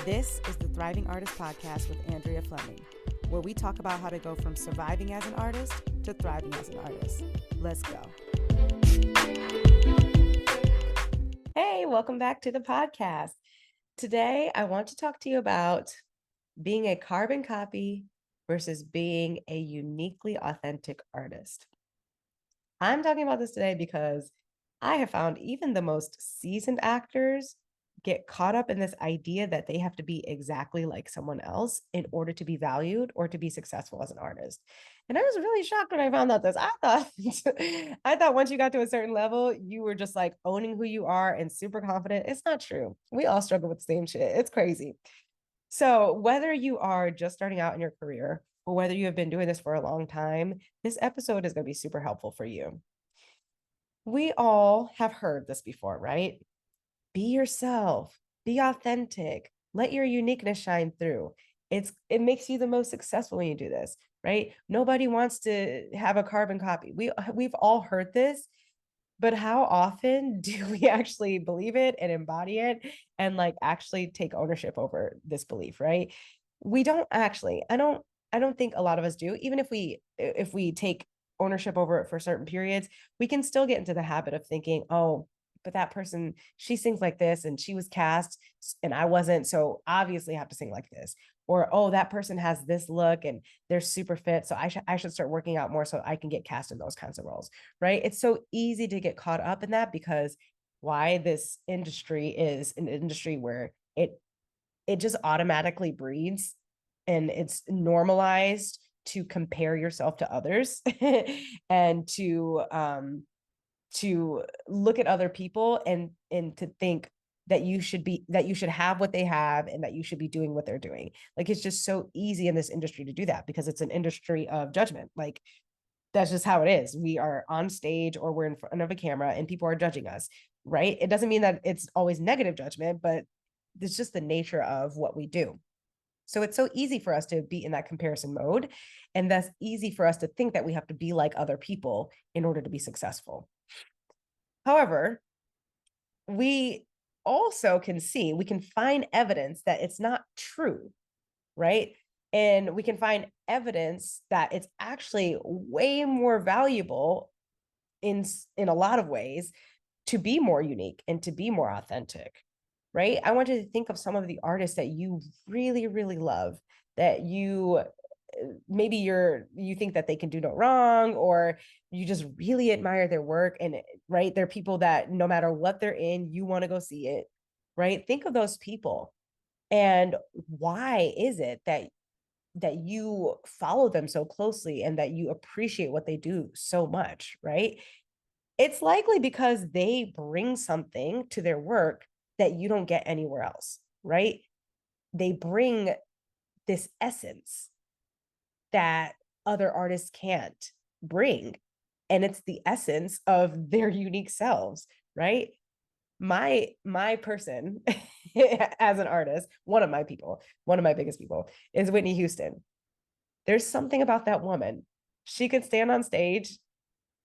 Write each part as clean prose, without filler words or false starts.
This is the Thriving Artist Podcast with Andrea Fleming, where we talk about how to go from surviving as an artist to thriving as an artist. Let's go. Hey, welcome back to the podcast. Today, I want to talk to you about being a carbon copy versus being a uniquely authentic artist. I'm talking about this today because I have found even the most seasoned actors get caught up in this idea that they have to be exactly like someone else in order to be valued or to be successful as an artist. And I was really shocked when I found out this. I thought once you got to a certain level, you were just like owning who you are and super confident. It's not true. We all struggle with the same shit. It's crazy. So whether you are just starting out in your career or whether you have been doing this for a long time, this episode is going to be super helpful for you. We all have heard this before, right? Be yourself, be authentic, let your uniqueness shine through. It makes you the most successful when you do this, right? Nobody wants to have a carbon copy. We've all heard this, but how often do we actually believe it and embody it and like actually take ownership over this belief, right? We don't actually. I don't think a lot of us do. Even if we take ownership over it for certain periods, we can still get into the habit of thinking, oh, but that person, she sings like this and she was cast and I wasn't, so obviously I have to sing like this. Or, oh, that person has this look and they're super fit, so I should start working out more so I can get cast in those kinds of roles, right? It's so easy to get caught up in that because why this industry is an industry where it just automatically breeds and it's normalized to compare yourself to others and to look at other people and to think that you should have what they have and that you should be doing what they're doing. Like, it's just so easy in this industry to do that because it's an industry of judgment. Like, that's just how it is. We are on stage or we're in front of a camera and people are judging us, right? It doesn't mean that it's always negative judgment, but it's just the nature of what we do. So it's so easy for us to be in that comparison mode. And that's easy for us to think that we have to be like other people in order to be successful. However, we also we can find evidence that it's not true, right? And we can find evidence that it's actually way more valuable in a lot of ways to be more unique and to be more authentic, right? I want you to think of some of the artists that you really, really love, that you maybe you think that they can do no wrong, or you just really admire their work. And right, they're people that no matter what they're in, you want to go see it, right? Think of those people. And why is it that you follow them so closely and that you appreciate what they do so much, right? It's likely because they bring something to their work that you don't get anywhere else, right? They bring this essence that other artists can't bring. And it's the essence of their unique selves, right? My person as an artist, one of my biggest people is Whitney Houston. There's something about that woman. She could stand on stage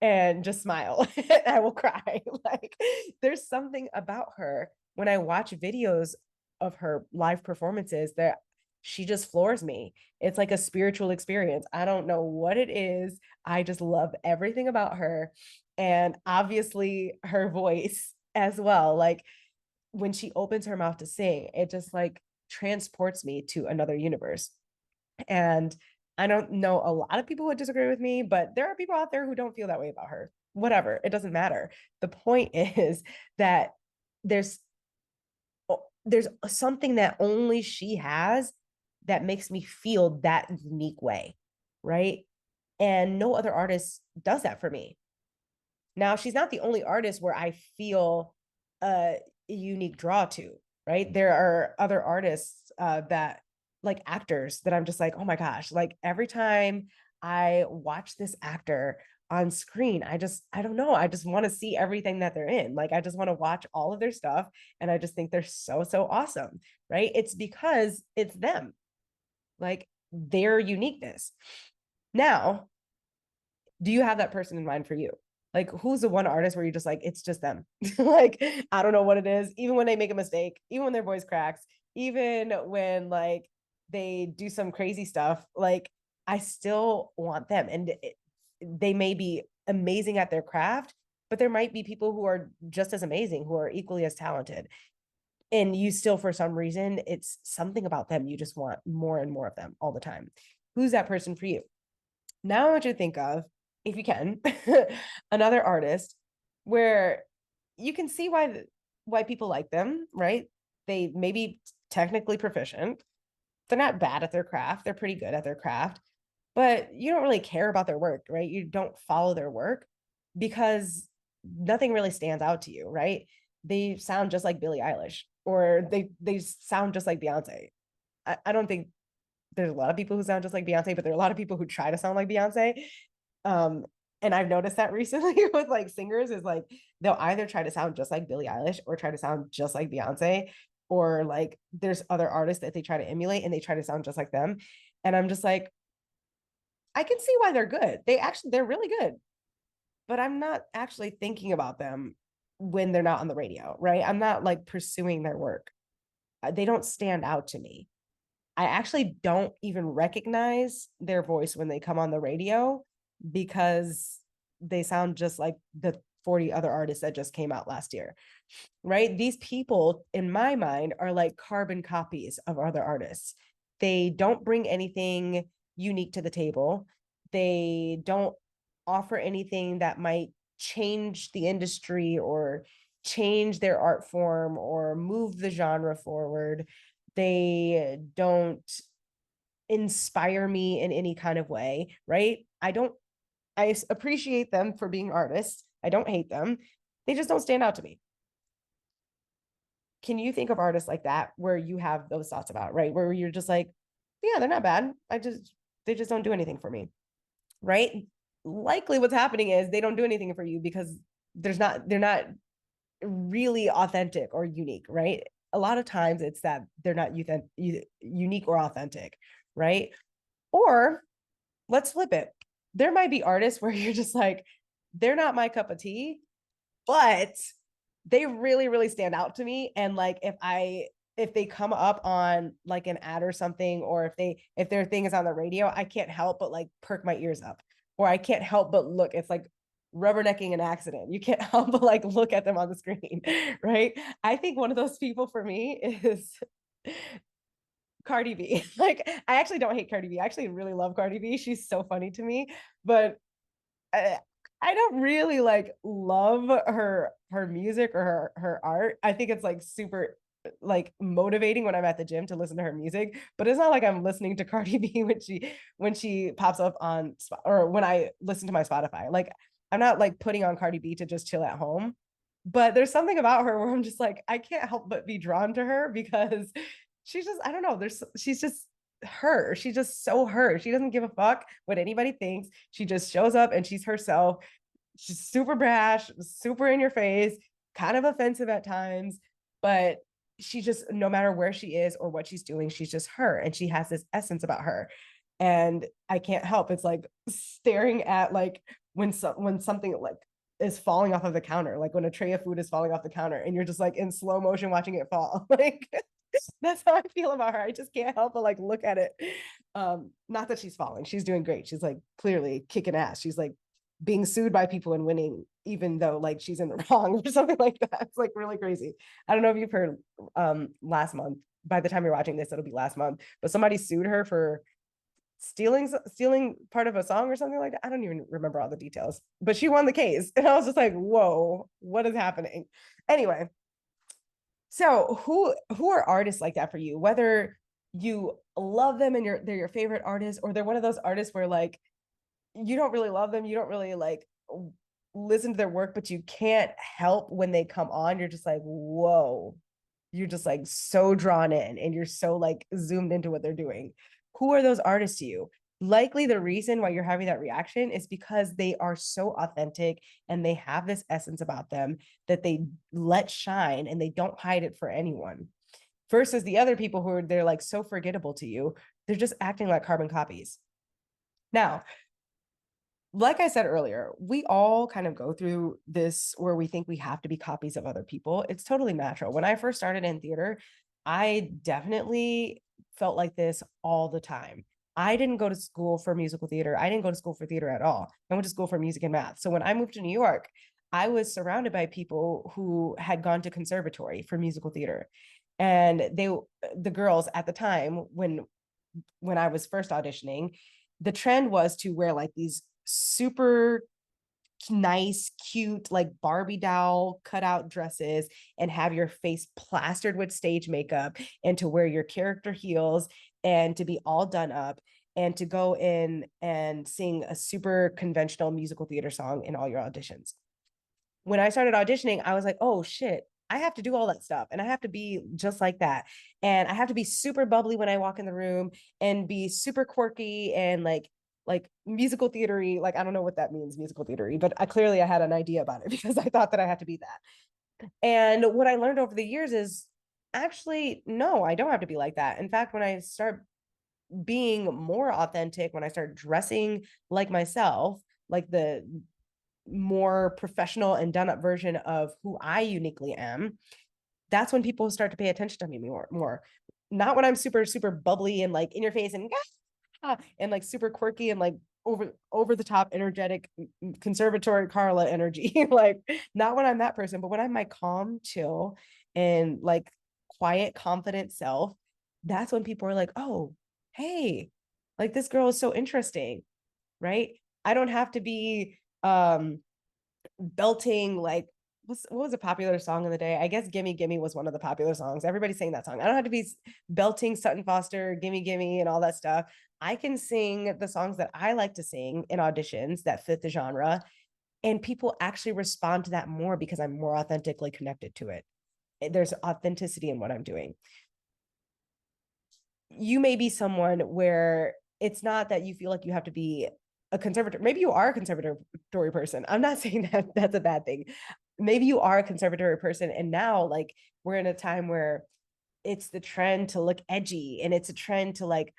and just smile. I will cry. Like, there's something about her when I watch videos of her live performances that she just floors me. It's like a spiritual experience. I don't know what it is. I just love everything about her. And obviously her voice as well. Like, when she opens her mouth to sing, it just like transports me to another universe. And I don't know, a lot of people would disagree with me, but there are people out there who don't feel that way about her. Whatever, it doesn't matter. The point is that there's something that only she has that makes me feel that unique way, right? And no other artist does that for me. Now, she's not the only artist where I feel a unique draw to, right? There are other artists that, like actors, that I'm just like, oh my gosh, like every time I watch this actor on screen, I don't know, I just want to see everything that they're in. Like, I just want to watch all of their stuff. And I just think they're so, so awesome, right? It's because it's them, like their uniqueness. Now, do you have that person in mind for you? Like, who's the one artist where you're just like, it's just them? Like, I don't know what it is. Even when they make a mistake, even when their voice cracks, even when like they do some crazy stuff, like I still want them. And they may be amazing at their craft, but there might be people who are just as amazing, who are equally as talented. And you still, for some reason, it's something about them. You just want more and more of them all the time. Who's that person for you? Now I want you to think of, if you can, another artist where you can see why people like them, right? They may be technically proficient. They're not bad at their craft. They're pretty good at their craft, but you don't really care about their work, right? You don't follow their work because nothing really stands out to you, right? They sound just like Billie Eilish, or they sound just like Beyonce. I don't think there's a lot of people who sound just like Beyonce, but there are a lot of people who try to sound like Beyonce. Um, and I've noticed that recently with like singers is like they'll either try to sound just like Billie Eilish or try to sound just like Beyonce, or like there's other artists that they try to emulate and they try to sound just like them. And I'm just like, I can see why they're good. They're really good, but I'm not actually thinking about them when they're not on the radio, right? I'm not like pursuing their work. They don't stand out to me. I actually don't even recognize their voice when they come on the radio because they sound just like the 40 other artists that just came out last year, right? These people, in my mind, are like carbon copies of other artists. They don't bring anything unique to the table. They don't offer anything that might change the industry or change their art form or move the genre forward. They don't inspire me in any kind of way, right? I appreciate them for being artists. I don't hate them. They just don't stand out to me. Can you think of artists like that where you have those thoughts about, right? Where you're just like, yeah, they're not bad. They just don't do anything for me, right? Likely what's happening is they don't do anything for you because they're not really authentic or unique, right? A lot of times it's that they're not unique or authentic, right? Or let's flip it. There might be artists where you're just like, they're not my cup of tea, but they really, really stand out to me. And like if they come up on like an ad or something, or if their thing is on the radio, I can't help but like perk my ears up, or I can't help but look. It's like rubbernecking an accident. You can't help but like look at them on the screen, right? I think one of those people for me is Cardi B. Like I actually don't hate Cardi B. I actually really love Cardi B. She's so funny to me, but I don't really like love her music or her art. I think it's like super like motivating when I'm at the gym to listen to her music, but it's not like I'm listening to Cardi B when she pops up on or when I listen to my Spotify. Like I'm not like putting on Cardi B to just chill at home. But there's something about her where I'm just like I can't help but be drawn to her because she's just I don't know, she's just her. She's just so her. She doesn't give a fuck what anybody thinks. She just shows up and she's herself. She's super brash, super in your face, kind of offensive at times, but she just, no matter where she is or what she's doing, she's just her. And she has this essence about her. And I can't help. It's like staring at like when something like is falling off of the counter, like when a tray of food is falling off the counter and you're just like in slow motion watching it fall. Like that's how I feel about her. I just can't help but like look at it. Not that she's falling. She's doing great. She's like clearly kicking ass. She's like being sued by people and winning, even though like she's in the wrong or something like that. It's like really crazy. I don't know if you've heard last month. By the time you're watching this, it'll be last month. But somebody sued her for stealing part of a song or something like that. I don't even remember all the details. But she won the case. And I was just like, whoa, what is happening? Anyway, so who are artists like that for you? Whether you love them and they're your favorite artist, or they're one of those artists where like you don't really love them, you don't really like listen to their work, but you can't help when they come on, you're just like, whoa, you're just like so drawn in and you're so like zoomed into what they're doing. Who are those artists to you? Likely the reason why you're having that reaction is because they are so authentic and they have this essence about them that they let shine and they don't hide it for anyone. Versus the other people who are they're like so forgettable to you, they're just acting like carbon copies. Now, like I said earlier, we all kind of go through this where we think we have to be copies of other people. It's totally natural. When I first started in theater, I definitely felt like this all the time. I didn't go to school for musical theater. I didn't go to school for theater at all. I went to school for music and math. So when I moved to New York, I was surrounded by people who had gone to conservatory for musical theater. And the girls at the time, when I was first auditioning, the trend was to wear like these super nice, cute, like Barbie doll cutout dresses and have your face plastered with stage makeup and to wear your character heels and to be all done up and to go in and sing a super conventional musical theater song in all your auditions. When I started auditioning, I was like, oh shit, I have to do all that stuff and I have to be just like that. And I have to be super bubbly when I walk in the room and be super quirky and like musical theatery. Like, I don't know what that means, musical theatery, but I had an idea about it because I thought that I had to be that. And what I learned over the years is actually, no, I don't have to be like that. In fact, when I start being more authentic, when I start dressing like myself, like the more professional and done up version of who I uniquely am, that's when people start to pay attention to me more. Not when I'm super, super bubbly and like in your face and like super quirky and like over the top energetic conservatory Carla energy. Like not when I'm that person, but when I'm my calm, chill, and like quiet, confident self, that's when people are like, oh, hey, like this girl is so interesting, right? I don't have to be belting like what was a popular song in the day? I guess Gimme Gimme was one of the popular songs. Everybody sang that song. I don't have to be belting Sutton Foster, Gimme Gimme, and all that stuff. I can sing the songs that I like to sing in auditions that fit the genre. And people actually respond to that more because I'm more authentically connected to it. There's authenticity in what I'm doing. You may be someone where it's not that you feel like you have to be a conservator. Maybe you are a conservatory person. I'm not saying that that's a bad thing. Maybe you are a conservatory person. And now, like, we're in a time where it's the trend to look edgy and it's a trend to like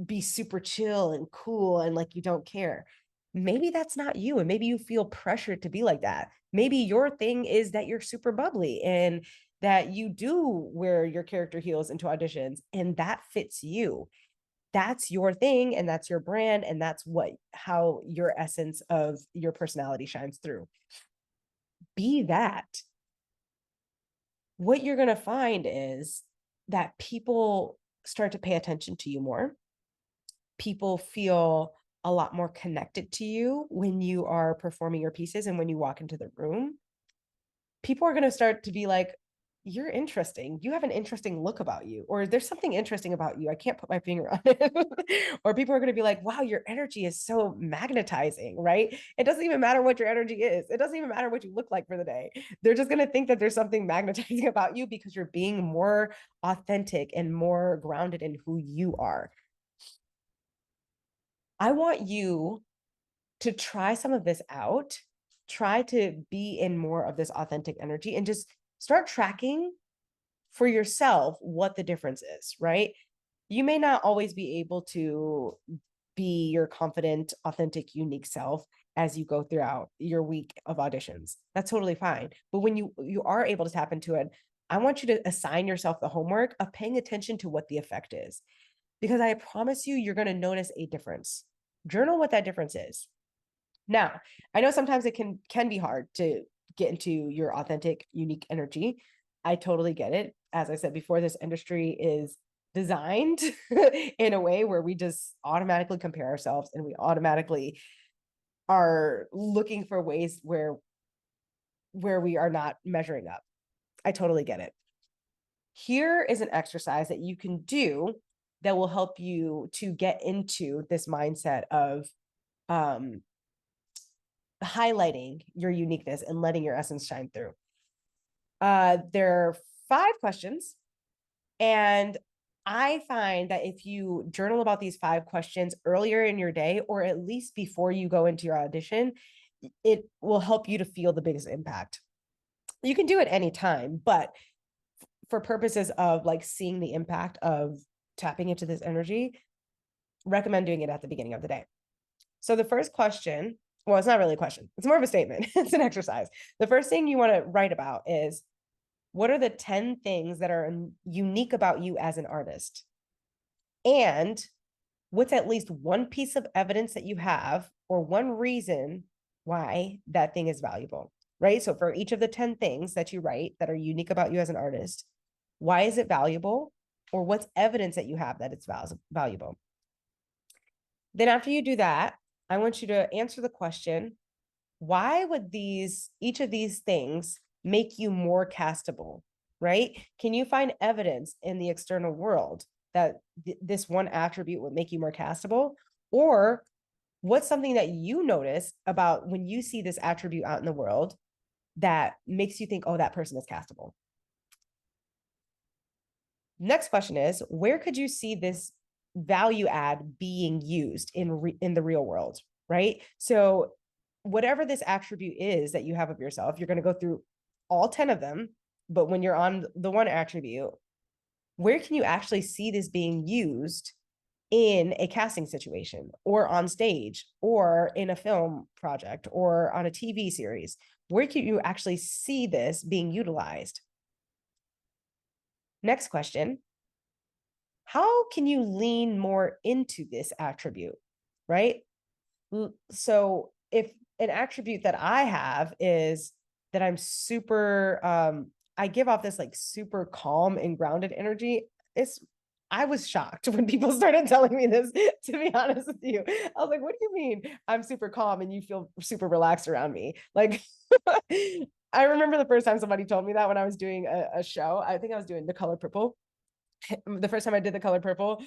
be super chill and cool and like you don't care. Maybe that's not you. And maybe you feel pressured to be like that. Maybe your thing is that you're super bubbly and that you do wear your character heels into auditions and that fits you. That's your thing and that's your brand and that's what how your essence of your personality shines through. Be that. What you're going to find is that people start to pay attention to you more. People feel a lot more connected to you when you are performing your pieces and when you walk into the room. People are going to start to be like, you're interesting. You have an interesting look about you, or there's something interesting about you. I can't put my finger on it. Or people are going to be like, wow, your energy is so magnetizing, right? It doesn't even matter what your energy is. It doesn't even matter what you look like for the day. They're just going to think that there's something magnetizing about you because you're being more authentic and more grounded in who you are. I want you to try some of this out, try to be in more of this authentic energy and just start tracking for yourself what the difference is, right? You may not always be able to be your confident, authentic, unique self as you go throughout your week of auditions. That's totally fine. But when you are able to tap into it, I want you to assign yourself the homework of paying attention to what the effect is. Because I promise you, you're going to notice a difference. Journal what that difference is. Now, I know sometimes it can be hard to get into your authentic, unique energy. I totally get it. As I said before, this industry is designed in a way where we just automatically compare ourselves and we automatically are looking for ways where we are not measuring up. I totally get it. Here is an exercise that you can do that will help you to get into this mindset of um, highlighting your uniqueness and letting your essence shine through. There are 5 questions, and I find that if you journal about these 5 questions earlier in your day, or at least before you go into your audition, it will help you to feel the biggest impact. You can do it anytime, but for purposes of like seeing the impact of tapping into this energy, recommend doing it at the beginning of the day. So the first question, well, it's not really a question. It's more of a statement. It's an exercise. The first thing you want to write about is What are the 10 things that are unique about you as an artist? And what's at least one piece of evidence that you have or one reason why that thing is valuable, right? So for each of the 10 things that you write that are unique about you as an artist, why is it valuable? Or what's evidence that you have that it's valuable? Then after you do that, I want you to answer the question, why would each of these things make you more castable, right? Can you find evidence in the external world that this one attribute would make you more castable? Or what's something that you notice about when you see this attribute out in the world that makes you think, oh, that person is castable? Next question is, where could you see this value add being used in the real world, right? So whatever this attribute is that you have of yourself, you're going to go through all 10 of them. But when you're on the one attribute, where can you actually see this being used in a casting situation or on stage or in a film project or on a TV series? Where can you actually see this being utilized? Next question. How can you lean more into this attribute, right? So if an attribute that I have is that I'm super, I give off this like super calm and grounded energy. I was shocked when people started telling me this, to be honest with you. I was like, what do you mean I'm super calm and you feel super relaxed around me? Like, I remember the first time somebody told me that when I was doing a show. I think I was doing The Color Purple. The first time I did The Color Purple,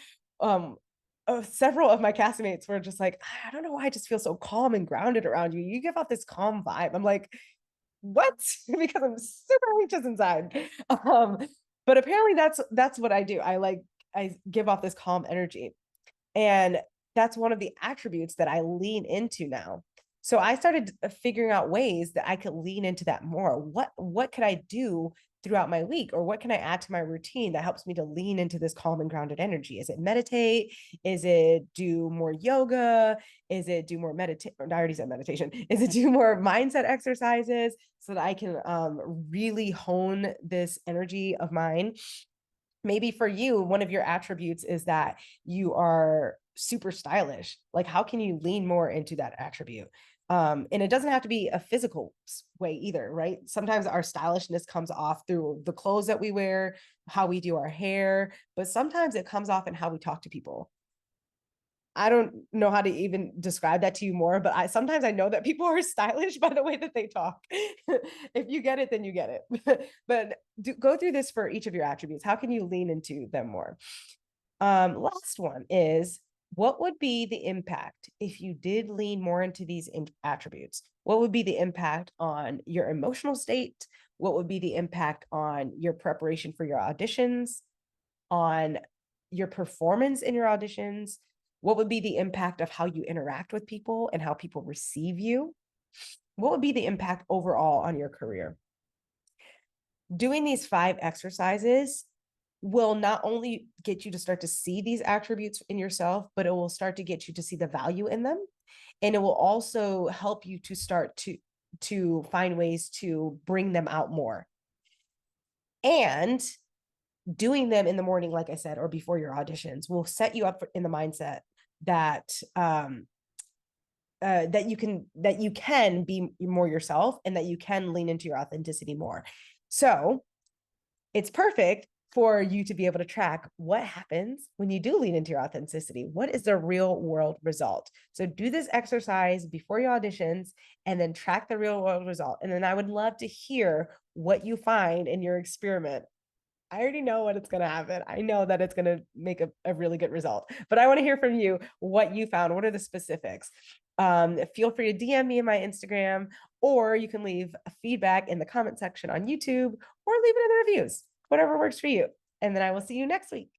several of my castmates were just like, I don't know why I just feel so calm and grounded around you. You give off this calm vibe. I'm like, what? Because I'm super anxious inside. But apparently that's what I do. I give off this calm energy. And that's one of the attributes that I lean into now. So I started figuring out ways that I could lean into that more. What could I do throughout my week, or what can I add to my routine that helps me to lean into this calm and grounded energy? Is it meditate? Is it do more yoga? Is it do more meditation? I already said meditation. Is it do more mindset exercises so that I can really hone this energy of mine? Maybe for you, one of your attributes is that you are super stylish. Like, how can you lean more into that attribute? And it doesn't have to be a physical way either, right? Sometimes our stylishness comes off through the clothes that we wear, how we do our hair, but sometimes it comes off in how we talk to people. I don't know how to even describe that to you more, but sometimes I know that people are stylish by the way that they talk. If you get it, then you get it. But go through this for each of your attributes. How can you lean into them more? Last one is, what would be the impact if you did lean more into these attributes? What would be the impact on your emotional state? What would be the impact on your preparation for your auditions, on your performance in your auditions? What would be the impact of how you interact with people and how people receive you? What would be the impact overall on your career? Doing these 5 exercises will not only get you to start to see these attributes in yourself, but it will start to get you to see the value in them. And it will also help you to start to find ways to bring them out more. And doing them in the morning, like I said, or before your auditions will set you up in the mindset that that you can be more yourself and that you can lean into your authenticity more. So it's perfect for you to be able to track what happens when you do lean into your authenticity. What is the real world result? So do this exercise before your auditions and then track the real world result. And then I would love to hear what you find in your experiment. I already know what it's going to happen. I know that it's going to make a really good result, but I want to hear from you what you found. What are the specifics? Feel free to DM me in my Instagram, or you can leave a feedback in the comment section on YouTube, or leave it in the reviews, whatever works for you. And then I will see you next week.